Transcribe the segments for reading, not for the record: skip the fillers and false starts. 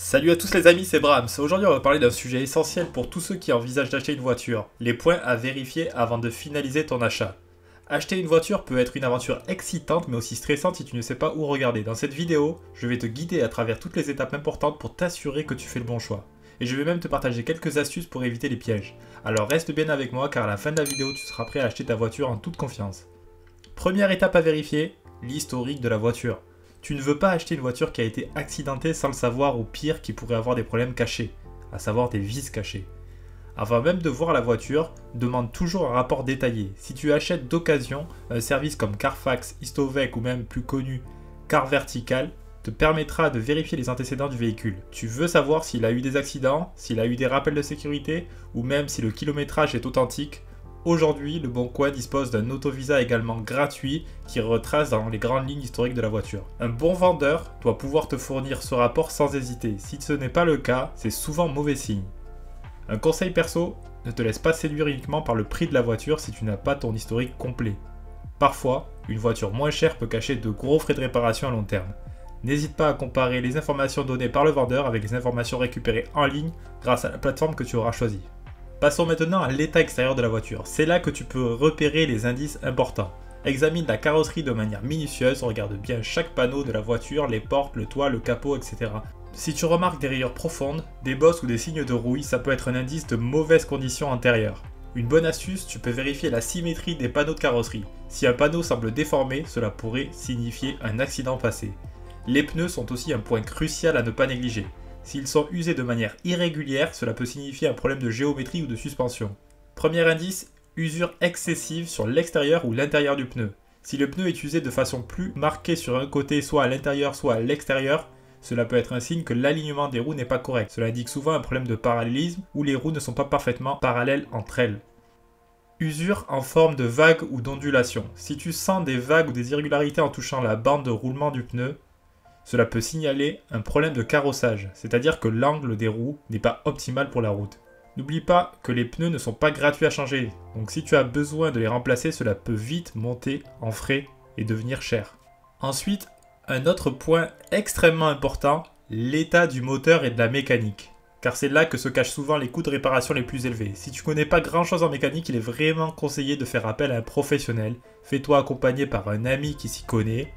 Salut à tous les amis, c'est Brahms. Aujourd'hui on va parler d'un sujet essentiel pour tous ceux qui envisagent d'acheter une voiture. Les points à vérifier avant de finaliser ton achat. Acheter une voiture peut être une aventure excitante mais aussi stressante si tu ne sais pas où regarder. Dans cette vidéo, je vais te guider à travers toutes les étapes importantes pour t'assurer que tu fais le bon choix. Et je vais même te partager quelques astuces pour éviter les pièges. Alors reste bien avec moi car à la fin de la vidéo tu seras prêt à acheter ta voiture en toute confiance. Première étape à vérifier, l'historique de la voiture. Tu ne veux pas acheter une voiture qui a été accidentée sans le savoir ou pire qui pourrait avoir des problèmes cachés, à savoir des vices cachés. Avant même de voir la voiture, demande toujours un rapport détaillé. Si tu achètes d'occasion, un service comme Carfax, Histovec ou même plus connu Car Vertical te permettra de vérifier les antécédents du véhicule. Tu veux savoir s'il a eu des accidents, s'il a eu des rappels de sécurité ou même si le kilométrage est authentique. Aujourd'hui, Le Bon Coin dispose d'un autovisa également gratuit qui retrace dans les grandes lignes historiques de la voiture. Un bon vendeur doit pouvoir te fournir ce rapport sans hésiter. Si ce n'est pas le cas, c'est souvent mauvais signe. Un conseil perso, ne te laisse pas séduire uniquement par le prix de la voiture si tu n'as pas ton historique complet. Parfois, une voiture moins chère peut cacher de gros frais de réparation à long terme. N'hésite pas à comparer les informations données par le vendeur avec les informations récupérées en ligne grâce à la plateforme que tu auras choisie. Passons maintenant à l'état extérieur de la voiture. C'est là que tu peux repérer les indices importants. Examine la carrosserie de manière minutieuse, regarde bien chaque panneau de la voiture, les portes, le toit, le capot, etc. Si tu remarques des rayures profondes, des bosses ou des signes de rouille, ça peut être un indice de mauvaise condition antérieure. Une bonne astuce, tu peux vérifier la symétrie des panneaux de carrosserie. Si un panneau semble déformé, cela pourrait signifier un accident passé. Les pneus sont aussi un point crucial à ne pas négliger. S'ils sont usés de manière irrégulière, cela peut signifier un problème de géométrie ou de suspension. Premier indice, usure excessive sur l'extérieur ou l'intérieur du pneu. Si le pneu est usé de façon plus marquée sur un côté, soit à l'intérieur, soit à l'extérieur, cela peut être un signe que l'alignement des roues n'est pas correct. Cela indique souvent un problème de parallélisme où les roues ne sont pas parfaitement parallèles entre elles. Usure en forme de vague ou d'ondulation. Si tu sens des vagues ou des irrégularités en touchant la bande de roulement du pneu, cela peut signaler un problème de carrossage, c'est-à-dire que l'angle des roues n'est pas optimal pour la route. N'oublie pas que les pneus ne sont pas gratuits à changer, donc si tu as besoin de les remplacer, cela peut vite monter en frais et devenir cher. Ensuite, un autre point extrêmement important, l'état du moteur et de la mécanique. Car c'est là que se cachent souvent les coûts de réparation les plus élevés. Si tu connais pas grand chose en mécanique, il est vraiment conseillé de faire appel à un professionnel. Fais-toi accompagner par un ami qui s'y connaît,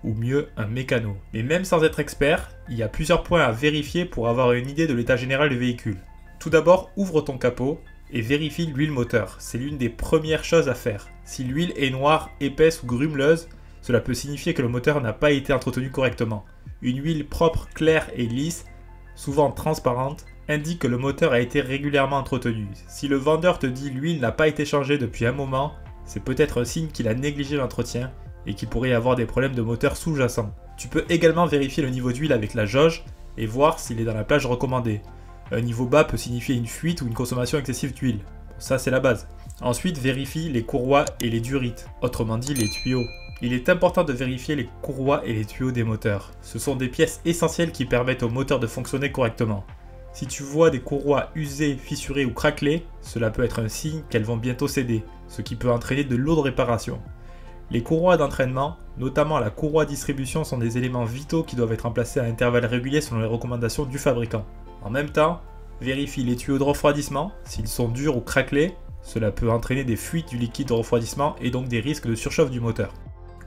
ou mieux un mécano. Mais même sans être expert, il y a plusieurs points à vérifier pour avoir une idée de l'état général du véhicule. Tout d'abord, ouvre ton capot et vérifie l'huile moteur. C'est l'une des premières choses à faire. Si l'huile est noire, épaisse ou grumeleuse, cela peut signifier que le moteur n'a pas été entretenu correctement. Une huile propre, claire et lisse, souvent transparente, indique que le moteur a été régulièrement entretenu. Si le vendeur te dit l'huile n'a pas été changée depuis un moment, c'est peut-être un signe qu'il a négligé l'entretien et qu'il pourrait y avoir des problèmes de moteur sous-jacents. Tu peux également vérifier le niveau d'huile avec la jauge et voir s'il est dans la plage recommandée. Un niveau bas peut signifier une fuite ou une consommation excessive d'huile. Ça c'est la base. Ensuite, vérifie les courroies et les durites, autrement dit les tuyaux. Il est important de vérifier les courroies et les tuyaux des moteurs. Ce sont des pièces essentielles qui permettent au moteur de fonctionner correctement. Si tu vois des courroies usées, fissurées ou craquelées, cela peut être un signe qu'elles vont bientôt céder, ce qui peut entraîner de lourdes réparations. Les courroies d'entraînement, notamment la courroie distribution, sont des éléments vitaux qui doivent être remplacés à intervalles réguliers selon les recommandations du fabricant. En même temps, vérifie les tuyaux de refroidissement, s'ils sont durs ou craquelés, cela peut entraîner des fuites du liquide de refroidissement et donc des risques de surchauffe du moteur.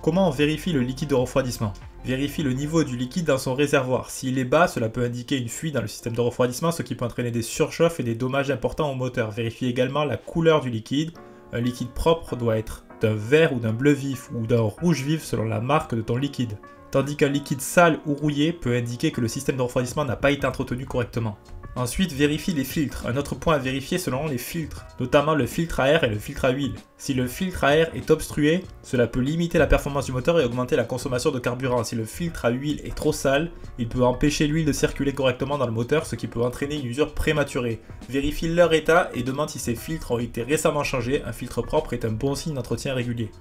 Comment on vérifie le liquide de refroidissement? Vérifie le niveau du liquide dans son réservoir. S'il est bas, cela peut indiquer une fuite dans le système de refroidissement, ce qui peut entraîner des surchauffes et des dommages importants au moteur. Vérifie également la couleur du liquide. Un liquide propre doit être d'un vert ou d'un bleu vif ou d'un rouge vif selon la marque de ton liquide. Tandis qu'un liquide sale ou rouillé peut indiquer que le système de refroidissement n'a pas été entretenu correctement. Ensuite, vérifie les filtres. Un autre point à vérifier selon les filtres, notamment le filtre à air et le filtre à huile. Si le filtre à air est obstrué, cela peut limiter la performance du moteur et augmenter la consommation de carburant. Si le filtre à huile est trop sale, il peut empêcher l'huile de circuler correctement dans le moteur, ce qui peut entraîner une usure prématurée. Vérifie leur état et demande si ces filtres ont été récemment changés. Un filtre propre est un bon signe d'entretien régulier.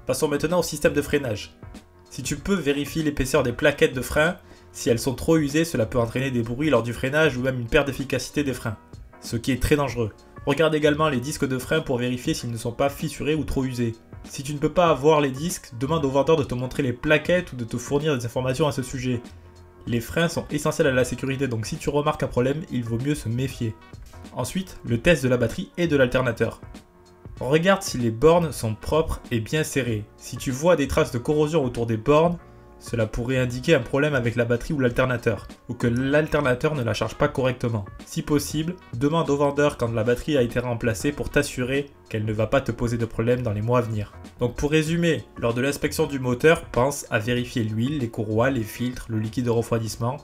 Passons maintenant au système de freinage. Si tu peux, vérifie l'épaisseur des plaquettes de frein. Si elles sont trop usées, cela peut entraîner des bruits lors du freinage ou même une perte d'efficacité des freins, ce qui est très dangereux. Regarde également les disques de frein pour vérifier s'ils ne sont pas fissurés ou trop usés. Si tu ne peux pas avoir les disques, demande au vendeur de te montrer les plaquettes ou de te fournir des informations à ce sujet. Les freins sont essentiels à la sécurité, donc si tu remarques un problème, il vaut mieux se méfier. Ensuite, le test de la batterie et de l'alternateur. Regarde si les bornes sont propres et bien serrées. Si tu vois des traces de corrosion autour des bornes, cela pourrait indiquer un problème avec la batterie ou l'alternateur, ou que l'alternateur ne la charge pas correctement. Si possible, demande au vendeur quand la batterie a été remplacée pour t'assurer qu'elle ne va pas te poser de problème dans les mois à venir. Donc pour résumer, lors de l'inspection du moteur, pense à vérifier l'huile, les courroies, les filtres, le liquide de refroidissement,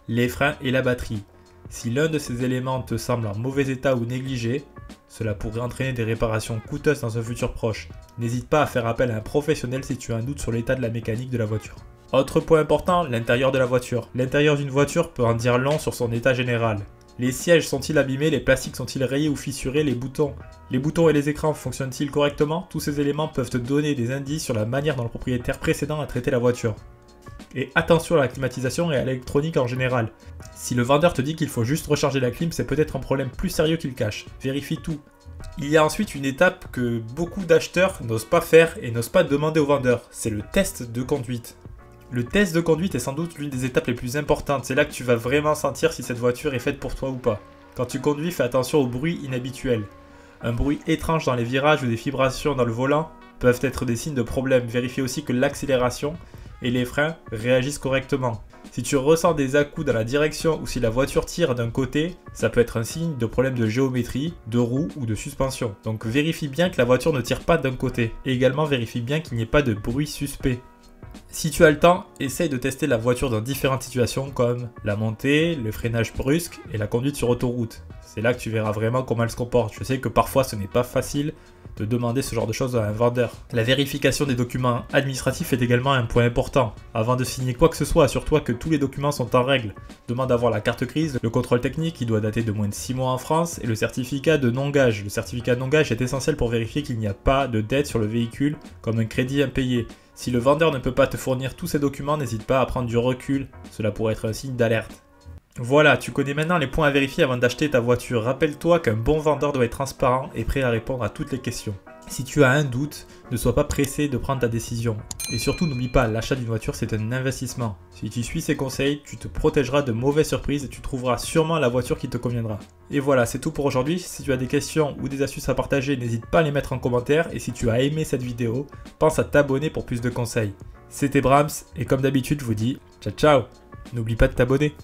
les freins et la batterie. Si l'un de ces éléments te semble en mauvais état ou négligé, cela pourrait entraîner des réparations coûteuses dans un futur proche. N'hésite pas à faire appel à un professionnel si tu as un doute sur l'état de la mécanique de la voiture. Autre point important, l'intérieur de la voiture. L'intérieur d'une voiture peut en dire long sur son état général. Les sièges sont-ils abîmés, les plastiques sont-ils rayés ou fissurés, les boutons et les écrans fonctionnent-ils correctement? Tous ces éléments peuvent te donner des indices sur la manière dont le propriétaire précédent a traité la voiture. Et attention à la climatisation et à l'électronique en général. Si le vendeur te dit qu'il faut juste recharger la clim, c'est peut-être un problème plus sérieux qu'il cache. Vérifie tout. Il y a ensuite une étape que beaucoup d'acheteurs n'osent pas faire et n'osent pas demander au vendeur. C'est le test de conduite. Le test de conduite est sans doute l'une des étapes les plus importantes. C'est là que tu vas vraiment sentir si cette voiture est faite pour toi ou pas. Quand tu conduis, fais attention aux bruits inhabituels. Un bruit étrange dans les virages ou des vibrations dans le volant peuvent être des signes de problème. Vérifie aussi que l'accélération et les freins réagissent correctement. Si tu ressens des à-coups dans la direction ou si la voiture tire d'un côté, ça peut être un signe de problème de géométrie, de roue ou de suspension. Donc vérifie bien que la voiture ne tire pas d'un côté. Et également vérifie bien qu'il n'y ait pas de bruit suspect. Si tu as le temps, essaye de tester la voiture dans différentes situations comme la montée, le freinage brusque et la conduite sur autoroute. C'est là que tu verras vraiment comment elle se comporte. Je sais que parfois ce n'est pas facile de demander ce genre de choses à un vendeur. La vérification des documents administratifs est également un point important. Avant de signer quoi que ce soit, assure-toi que tous les documents sont en règle. Demande à voir la carte grise, le contrôle technique qui doit dater de moins de 6 mois en France et le certificat de non-gage. Le certificat de non-gage est essentiel pour vérifier qu'il n'y a pas de dette sur le véhicule comme un crédit impayé. Si le vendeur ne peut pas te fournir tous ces documents, n'hésite pas à prendre du recul, cela pourrait être un signe d'alerte. Voilà, tu connais maintenant les points à vérifier avant d'acheter ta voiture. Rappelle-toi qu'un bon vendeur doit être transparent et prêt à répondre à toutes les questions. Si tu as un doute, ne sois pas pressé de prendre ta décision. Et surtout, n'oublie pas, l'achat d'une voiture, c'est un investissement. Si tu suis ces conseils, tu te protégeras de mauvaises surprises et tu trouveras sûrement la voiture qui te conviendra. Et voilà, c'est tout pour aujourd'hui. Si tu as des questions ou des astuces à partager, n'hésite pas à les mettre en commentaire. Et si tu as aimé cette vidéo, pense à t'abonner pour plus de conseils. C'était Brahms, et comme d'habitude, je vous dis ciao ciao. N'oublie pas de t'abonner.